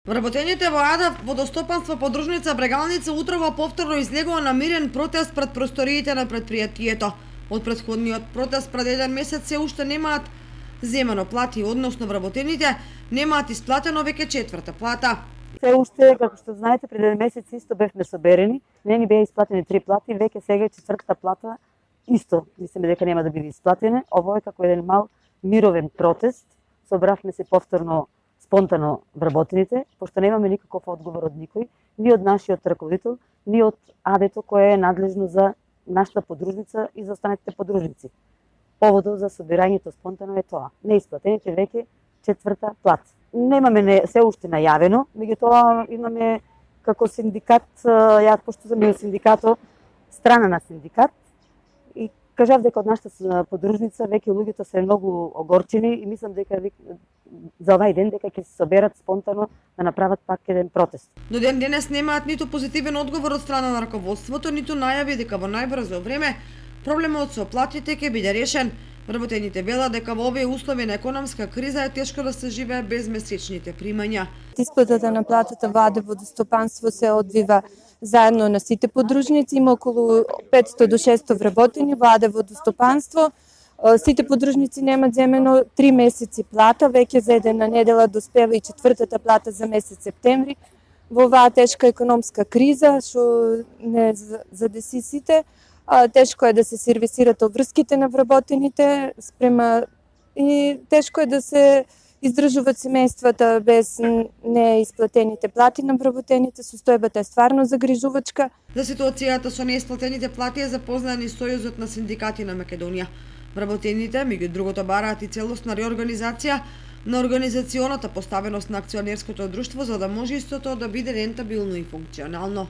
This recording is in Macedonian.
Вработените во АДА водостопанство подружница Брегалница утрово повторно излегува на мирен протест пред просториите на претпријатието. Од претходниот протест пред еден месец се уште немаат земено плати, односно вработените немаат исплатено веќе четврта плата. Се уште, како што знаете, пред еден месец исто бевме соберени, не ни беа исплатени 3 плати, веќе сега четвртата плата исто, мислиме дека нема да биде исплатена. Ово е како еден мал мировен протест. Собравме се повторно спонтано вработените, пошто немаме никаков одговор од никој, ни од нашиот раководител, ни од АД-то кое е надлежно за нашата подружница и за останатите подружници. Поводот за собирањето спонтано е тоа. Неисплатените веќе четврта плата. Немаме се уште најавено, меѓутоа имаме како синдикат, ја пошто сум од синдикато, страна на синдикат, и кажав дека од нашата подружница веќе луѓето се многу огорчени и мислам дека за овај ден дека ќе се соберат спонтано да направат пак еден протест. До ден денес немаат ниту позитивен одговор од страна на раководството, ниту најави дека во најбрзо време проблемот со платите ќе биде решен. Вработените велат дека во овие услови на економска криза е тешко да се живее без месечните примања. Исплатата на платата во АД водостопанство се одвива заедно на сите подружници, има околу 500 до 600 вработени во АД водостопанство. Сите подружници немаат земено 3 месеци плата, веќе за една недела доспева и четвртата плата за месец септември. Во оваа тешка економска криза што не задеси сите, тешко е да се сервисират обврските на вработените спрема и тешко е да се издржуваат семејствата без неисплатените плати на вработените. Состојбата е стварно загрижувачка. За ситуацијата со неисплатените плати е запознан и Сојузот на синдикати на Македонија. Вработените, меѓу другото, бараат и целосна реорганизација на организационата поставеност на акционерското друштво за да може истото да биде рентабилно и функционално.